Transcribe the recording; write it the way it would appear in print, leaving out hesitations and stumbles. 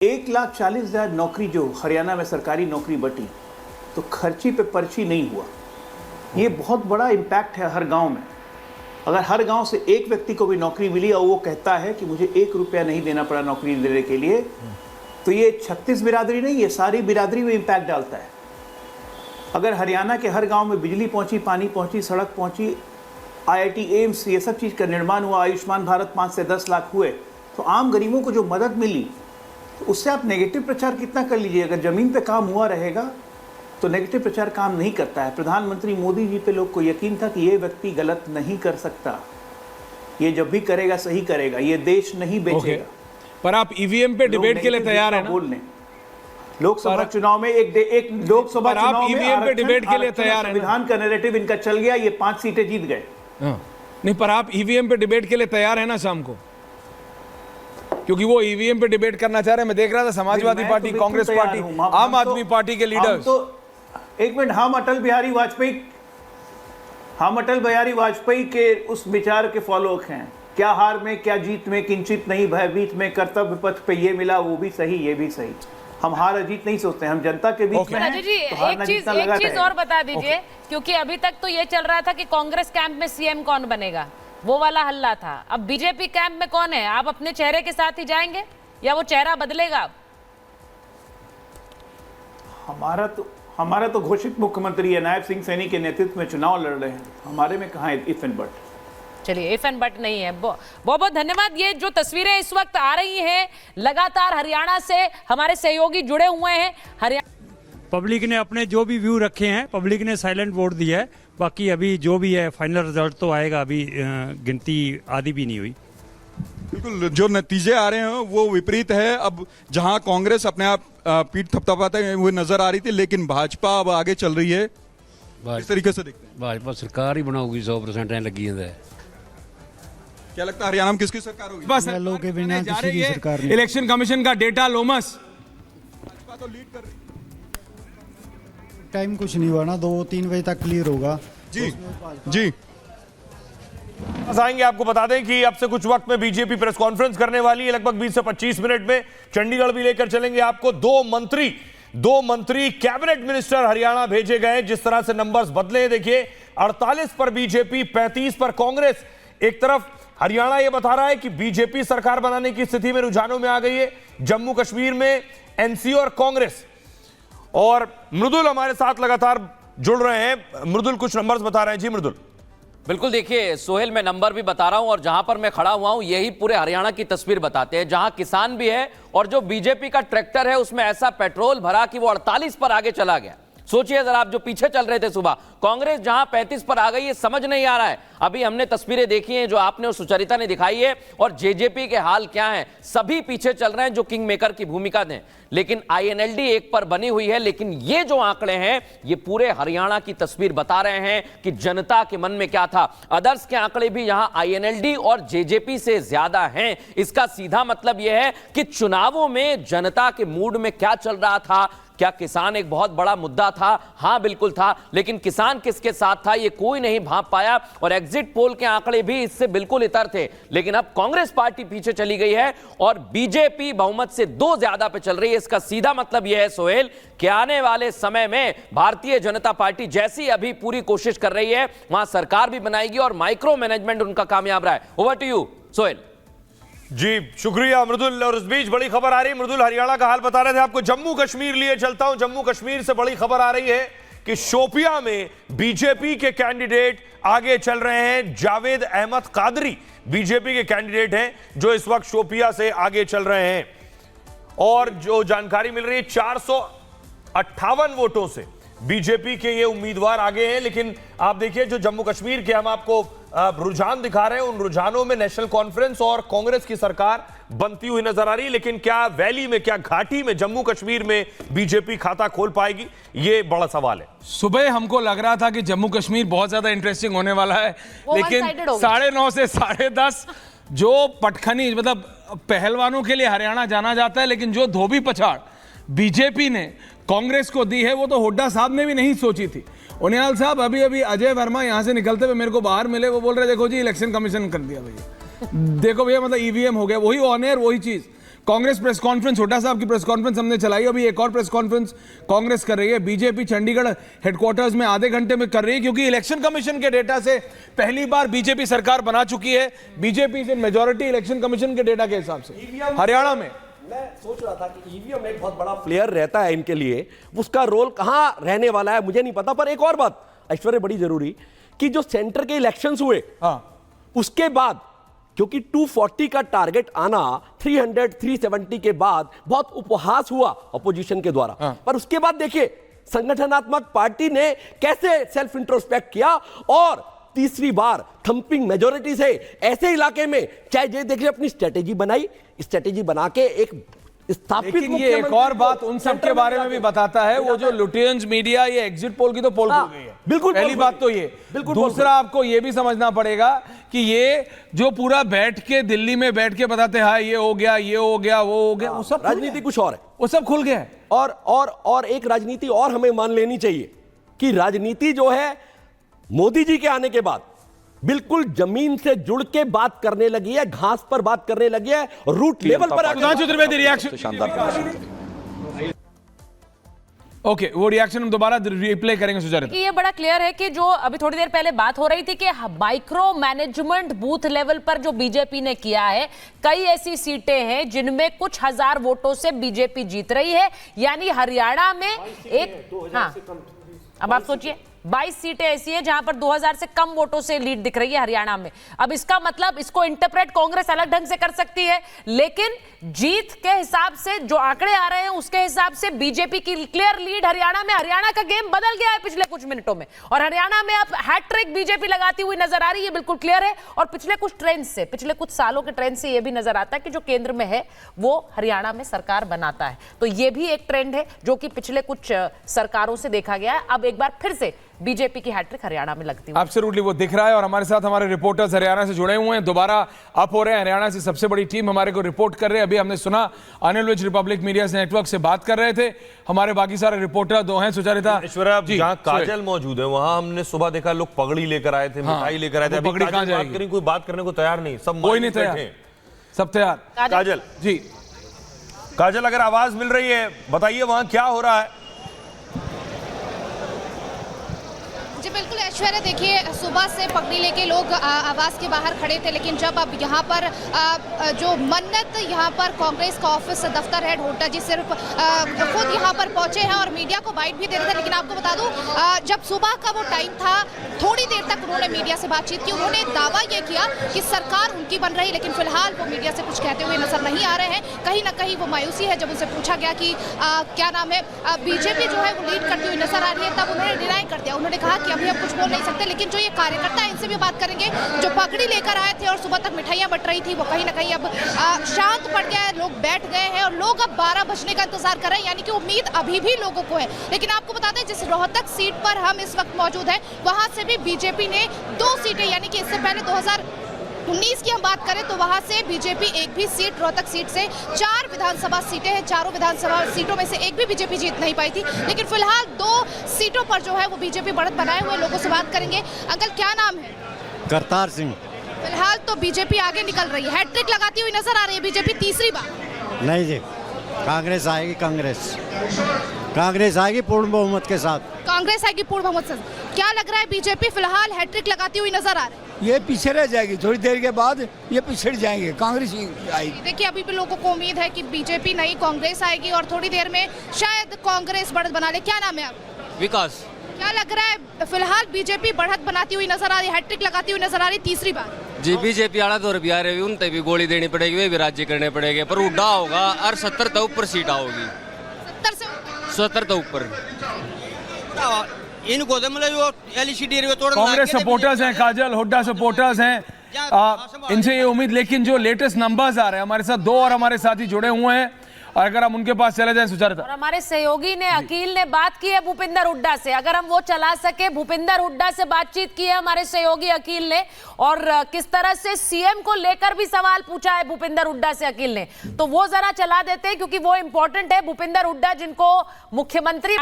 1,40,000 नौकरी जो हरियाणा में सरकारी नौकरी बटी, तो खर्ची पे पर्ची नहीं हुआ। ये बहुत बड़ा इम्पैक्ट है हर गांव में। अगर हर गांव से एक व्यक्ति को भी नौकरी मिली और वो कहता है कि मुझे 1 रुपया नहीं देना पड़ा नौकरी देने के लिए, तो ये 36 बिरादरी नहीं, ये सारी बिरादरी में इम्पैक्ट डालता है। अगर हरियाणा के हर गांव में बिजली पहुंची, पानी पहुंची, सड़क पहुंची, IIT, एम्स, ये सब चीज़ का निर्माण हुआ, आयुष्मान भारत 5 से 10 लाख हुए, तो आम गरीबों को जो मदद मिली, तो उससे आप नेगेटिव प्रचार कितना कर लीजिए। अगर ज़मीन पे काम हुआ रहेगा तो नेगेटिव प्रचार काम नहीं करता है। प्रधानमंत्री मोदी जी पे लोग को यकीन था कि ये व्यक्ति गलत नहीं कर सकता, ये जब भी करेगा सही करेगा, ये देश नहीं बेचेगा। पर आप ईवीएम पे डिबेट के लिए तैयार है ना? बोलने लोकसभा चुनाव में एक लोकसभा चुनाव में ईवीएम पे डिबेट के लिए तैयार है? संविधान का नैरेटिव इनका चल गया, ये 5 सीटें जीत गए। नहीं, पर आप ईवीएम पे डिबेट के लिए तैयार है ना शाम को? क्योंकि वो ईवीएम पे डिबेट करना चाह रहे हैं। मैं देख रहा था समाजवादी पार्टी, कांग्रेस पार्टी, आम आदमी पार्टी के लीडर्स। एक मिनट, हम अटल बिहारी वाजपेयी के उस विचार के फॉलोअर हैं। क्या हार में क्या जीत में, किंचित नहीं भयभीत में, कर्तव्य पथ पे ये मिला वो भी सही ये भी सही। हम हार जीत नहीं सोचते, हम जनता के बीच में हैं। जी, एक चीज और बता दीजिए, क्योंकि अभी तक तो ये चल रहा था कि कांग्रेस कैंप में सीएम कौन बनेगा, वो वाला हल्ला था। अब बीजेपी कैंप में कौन है? आप अपने चेहरे के साथ ही जाएंगे या वो चेहरा बदलेगा? हमारा तो घोषित मुख्यमंत्री है, नायब सिंह सैनी के नेतृत्व में चुनाव लड़ रहे हैं। हमारे में कहाँ है इफ एंड बट? चलिए, इफ एंड बट नहीं है। बहुत बहुत धन्यवाद। ये जो तस्वीरें इस वक्त आ रही हैं, लगातार हरियाणा से हमारे सहयोगी जुड़े हुए हैं। पब्लिक ने अपने जो भी व्यू रखे हैं, पब्लिक ने साइलेंट वोट दिया है। बाकी अभी जो भी है फाइनल रिजल्ट तो आएगा, अभी गिनती आदि भी नहीं हुई। बिल्कुल, जो नतीजे आ रहे हैं वो विपरीत है। अब जहां कांग्रेस अपने आप पीठ थपथपाते हुए नजर आ रही थी, लेकिन भाजपा अब आगे चल रही है। इस तरीके से देखते हैं भाजपा सरकार ही बनाऊगी 100% लगी है। क्या लगता है हरियाणा में किसकी सरकार होगी? बस के बिना किसी की सरकार नहीं। इलेक्शन कमीशन का डेटा लोमस भाजपा तो लीड कर रही है। टाइम कुछ नहीं हुआ ना, 2-3 बजे तक क्लियर होगा। जी आएंगे। आपको बता दें कि अब से कुछ वक्त में बीजेपी प्रेस कॉन्फ्रेंस करने वाली है, लगभग 20 से 25 मिनट में। चंडीगढ़ भी लेकर चलेंगे आपको। दो मंत्री कैबिनेट मिनिस्टर हरियाणा भेजे गए। जिस तरह से नंबर्स बदले, देखिए 48 पर बीजेपी, 35 पर कांग्रेस। एक तरफ हरियाणा यह बता रहा है कि बीजेपी सरकार बनाने की स्थिति में रुझानों में आ गई है। जम्मू कश्मीर में एनसी और कांग्रेस। और मृदुल हमारे साथ लगातार जुड़ रहे हैं। मृदुल कुछ नंबर्स बता रहे हैं। जी मृदुल। बिल्कुल, देखिए सोहेल, मैं नंबर भी बता रहा हूं और जहां पर मैं खड़ा हुआ हूं यही पूरे हरियाणा की तस्वीर बताते हैं, जहां किसान भी है और जो बीजेपी का ट्रैक्टर है उसमें ऐसा पेट्रोल भरा कि वो 48 पर आगे चला गया। सोचिए जरा, आप जो पीछे चल रहे थे सुबह, कांग्रेस जहां 35 पर आ गई है, समझ नहीं आ रहा है। अभी हमने तस्वीरें देखी हैं जो आपने और सुचरिता ने दिखाई है, और जेजेपी के हाल क्या हैं। सभी पीछे चल रहे हैं जो किंग मेकर की भूमिका दें, लेकिन INLD 1 पर बनी हुई है। लेकिन ये जो आंकड़े हैं ये पूरे हरियाणा की तस्वीर बता रहे हैं कि जनता के मन में क्या था। अदर्स के आंकड़े भी यहां INLD और जेजेपी से ज्यादा हैं। इसका सीधा मतलब यह है कि चुनावों में जनता के मूड में क्या चल रहा था। क्या किसान एक बहुत बड़ा मुद्दा था? हां बिल्कुल था, लेकिन किसान किसके साथ था ये कोई नहीं भांप पाया। और एग्जिट पोल के आंकड़े भी इससे बिल्कुल इतर थे। लेकिन अब कांग्रेस पार्टी पीछे चली गई है और बीजेपी बहुमत से 2 ज्यादा पे चल रही है। इसका सीधा मतलब यह है सोहेल कि आने वाले समय में भारतीय जनता पार्टी जैसी अभी पूरी कोशिश कर रही है, वहां सरकार भी बनाएगी और माइक्रो मैनेजमेंट उनका कामयाब रहा है। Over to you Sohail. जी शुक्रिया मृदुल। और इस बीच बड़ी खबर आ रही है, मृदुल हरियाणा का हाल बता रहे थे आपको। जम्मू कश्मीर लिए चलता हूं। जम्मू कश्मीर से बड़ी खबर आ रही है कि शोपियां में बीजेपी के कैंडिडेट आगे चल रहे हैं। जावेद अहमद कादरी बीजेपी के कैंडिडेट हैं जो इस वक्त शोपियां से आगे चल रहे हैं। और जो जानकारी मिल रही है, 458 वोटों से बीजेपी के ये उम्मीदवार आगे हैं। लेकिन आप देखिए जो जम्मू कश्मीर के हम आपको रुझान दिखा रहे हैं, उन रुझानों में नेशनल कॉन्फ्रेंस और कांग्रेस की सरकार बनती हुई नजर आ रही है। लेकिन क्या वैली में, क्या घाटी में, जम्मू कश्मीर में बीजेपी खाता खोल पाएगी, ये बड़ा सवाल है। सुबह हमको लग रहा था कि जम्मू कश्मीर बहुत ज्यादा इंटरेस्टिंग होने वाला है, लेकिन 9:30 से 10:30 जो पटखनी, मतलब पहलवानों के लिए हरियाणा जाना जाता है, लेकिन जो धोबी पछाड़ बीजेपी ने कांग्रेस को दी है वो तो हुड्डा साहब ने भी नहीं सोची थी। उनियाल साहब अभी अजय वर्मा यहां से निकलते हुए मेरे को बाहर मिले, वो बोल रहे देखो जी इलेक्शन कमीशन कर दिया भैया, देखो भैया मतलब ईवीएम हो गया, वही ऑन एयर वही चीज। कांग्रेस प्रेस कॉन्फ्रेंस, हुड्डा साहब की प्रेस कॉन्फ्रेंस हमने चलाई, अभी एक और प्रेस कॉन्फ्रेंस कांग्रेस कर रही है। बीजेपी चंडीगढ़ हेडक्वार्टर्स में आधे घंटे में कर रही है, क्योंकि इलेक्शन कमीशन के डेटा से पहली बार बीजेपी सरकार बना चुकी है। बीजेपी से मेजॉरिटी इलेक्शन कमीशन के डेटा के हिसाब से हरियाणा में। मैं सोच रहा था कि ईवीएम एक बहुत बड़ा प्लेयर रहता है इनके लिए, उसका रोल कहां रहने वाला है मुझे नहीं पता। पर एक और बात ऐश्वर्य बड़ी जरूरी, कि जो सेंटर के इलेक्शंस हुए उसके बाद, क्योंकि 240 का टारगेट आना 300 370 के बाद बहुत उपहास हुआ अपोजिशन के द्वारा। पर उसके बाद देखिए संगठनात्मक पार्टी ने कैसे सेल्फ इंट्रोस्पेक्ट किया और तीसरी बार थंपिंग मेजॉरिटी से ऐसे इलाके में चाहे ये देखिए अपनी स्ट्रेटेजी बनाई, स्ट्रेटेजी बना के एक स्थापित। लेकिन ये एक और बात उन सब के बारे में भी बताता है, वो जो लुटियंस मीडिया, ये एग्जिट पोल की तो पोल खुल गई है। बिल्कुल, पहली बात तो ये। दूसरा आपको ये भी समझना पड़ेगा कि ये जो पूरा बैठ के दिल्ली में बैठ के बताते हैं ये हो गया, ये हो गया, वो हो गया, वो सब राजनीति कुछ और है, वो सब खुल गया है। और एक राजनीति और हमें मान लेनी चाहिए कि राजनीति जो है मोदी जी के आने के बाद बिल्कुल जमीन से जुड़ के बात करने लगी है, घास पर बात करने लगी है, रूट लेवल पर। ओके, वो रिएक्शन हम दोबारा रिप्ले करेंगे सुजाता। ये बड़ा क्लियर है कि जो अभी थोड़ी देर पहले बात हो रही थी कि माइक्रो मैनेजमेंट बूथ लेवल पर जो बीजेपी ने किया है, कई ऐसी सीटें हैं जिनमें कुछ हजार वोटों से बीजेपी जीत रही है। यानी हरियाणा में एक, हाँ अब आप सोचिए 22 सीटें ऐसी हैं जहां पर 2000 से कम वोटों से लीड दिख रही है हरियाणा में। अब इसका मतलब, इसको इंटरप्रेट कांग्रेस अलग ढंग से कर सकती है, लेकिन जीत के हिसाब से जो आंकड़े आ रहे हैं उसके हिसाब से बीजेपी की क्लियर लीड हरियाणा में। हरियाणा का गेम बदल गया है पिछले कुछ मिनटों में, और हरियाणा में अब हैट्रिक बीजेपी लगाती हुई नजर आ रही है, बिल्कुल क्लियर है। और पिछले कुछ ट्रेंड से, पिछले कुछ सालों के ट्रेंड से यह भी नजर आता है कि जो केंद्र में है वो हरियाणा में सरकार बनाता है। तो यह भी एक ट्रेंड है जो कि पिछले कुछ सरकारों से देखा गया है। अब एक बार फिर से बीजेपी की हैट्रिक हरियाणा में लगती है। एब्सोल्युटली वो दिख रहा है। और हमारे साथ हमारे रिपोर्टर्स हरियाणा से जुड़े हुए हैं, दोबारा अप हो रहे हैं। हरियाणा से सबसे बड़ी टीम हमारे को रिपोर्ट कर रहे हैं। अभी हमने सुना Anil Vij republic media network से बात कर रहे थे। हमारे बाकी सारे रिपोर्टर दो हैं, सुचरिता। जहां काजल मौजूद है वहां हमने सुबह देखा लोग पगड़ी लेकर आए थे, मिठाई लेकर आए थे। पगड़ी कहां जाएगी? कोई बात करने को तैयार नहीं, सब कोई नहीं तैयार, सब तैयार। काजल जी, काजल अगर आवाज मिल रही है बताइए वहां क्या हो रहा है? जी बिल्कुल ऐश्वर्या, देखिए सुबह से पगड़ी लेके लोग आवास के बाहर खड़े थे, लेकिन जब अब यहाँ पर जो मन्नत यहाँ पर कांग्रेस का ऑफिस दफ्तर हेड हुड्डा जी सिर्फ खुद यहाँ पर पहुंचे हैं और मीडिया को बाइट भी दे रहे थे। लेकिन आपको बता दूं, जब सुबह का वो टाइम था, थोड़ी देर तक उन्होंने मीडिया से बातचीत की। उन्होंने दावा ये किया कि सरकार उनकी बन रही, लेकिन फिलहाल वो मीडिया से कुछ कहते हुए नजर नहीं आ रहे हैं। कहीं ना कहीं वो मायूसी है। जब उनसे पूछा गया कि क्या नाम है, बीजेपी जो है वो लीड करती हुई नजर आ रही है, तब उन्होंने डिनाई कर दिया। उन्होंने कहा कि अभी हम कुछ बोल नहीं सकते। लेकिन जो ये कार्यकर्ता है इनसे भी बात करेंगे, जो पगड़ी लेकर आए थे और सुबह तक मिठाइयां बट रही थी, वो कहीं ना कहीं अब शांत पड़ गया है, लोग बैठ गए हैं और लोग अब 12 बजने का इंतजार कर रहे हैं। यानी कि उम्मीद अभी भी लोगों को है। लेकिन आपको बता दें, जिस रोहतक सीट पर हम इस वक्त मौजूद हैं, वहां से भी बीजेपी ने 2 सीटें, यानी कि इससे पहले 2019 की हम बात करें तो वहां से बीजेपी एक भी सीट, रोहतक सीट से 4 विधानसभा सीटें हैं, चारों विधानसभा सीटों में से एक भी बीजेपी जीत नहीं पाई थी। लेकिन फिलहाल 2 सीटों पर जो है वो बीजेपी बढ़त बनाए हुए। लोगों से बात करेंगे। अंकल क्या नाम है? करतार सिंह। फिलहाल तो बीजेपी आगे निकल रही है, हैट्रिक लगाती हुई नजर आ रही है बीजेपी तीसरी बार। नहीं जी, कांग्रेस आएगी, कांग्रेस आएगी पूर्ण बहुमत के साथ। कांग्रेस आएगी पूर्ण बहुमत से। क्या लग रहा है, बीजेपी फिलहाल हैट्रिक लगाती हुई नजर आ रही है? ये पीछे रह जाएगी, थोड़ी देर के बाद ये पिछड़ जाएंगे, कांग्रेस आएगी। देखिए अभी भी लोगों को उम्मीद है कि बीजेपी नहीं कांग्रेस आएगी और थोड़ी देर में शायद कांग्रेस बढ़त बना ले। क्या नाम है आप? विकास। क्या लग रहा है, फिलहाल बीजेपी बढ़त बनाती हुई नजर आ रही है, हैट्रिक लगाती हुई नजर आ रही है तीसरी बार? जी बीजेपी आड़ा दौर भी आ रही, उनते भी गोली देनी पड़ेगी, वे भी राज्य करने पड़ेंगे, पर उड्डा होगा और 70 तो ऊपर सीट आओगी। 70 तो ऊपर। इनको कांग्रेस सपोर्टर्स हैं, काजल हुड्डा सपोर्टर्स हैं, इनसे ये उम्मीद। लेकिन जो लेटेस्ट नंबर्स आ रहे हैं, हमारे साथ 2 और हमारे साथी जुड़े हुए हैं, और अगर हम उनके पास चले जाएं सुचरिता। और हमारे सहयोगी ने, अकील ने बात की है भूपिंदर हुड्डा से, अगर हम वो चला सके। भूपिंदर हुड्डा से बातचीत की है हमारे सहयोगी अकील ने, और किस तरह से सीएम को लेकर भी सवाल पूछा है भूपिंदर हुड्डा से अकील ने, तो वो जरा चला देते हैं क्योंकि वो इंपॉर्टेंट है। भूपिंदर हुड्डा जिनको मुख्यमंत्री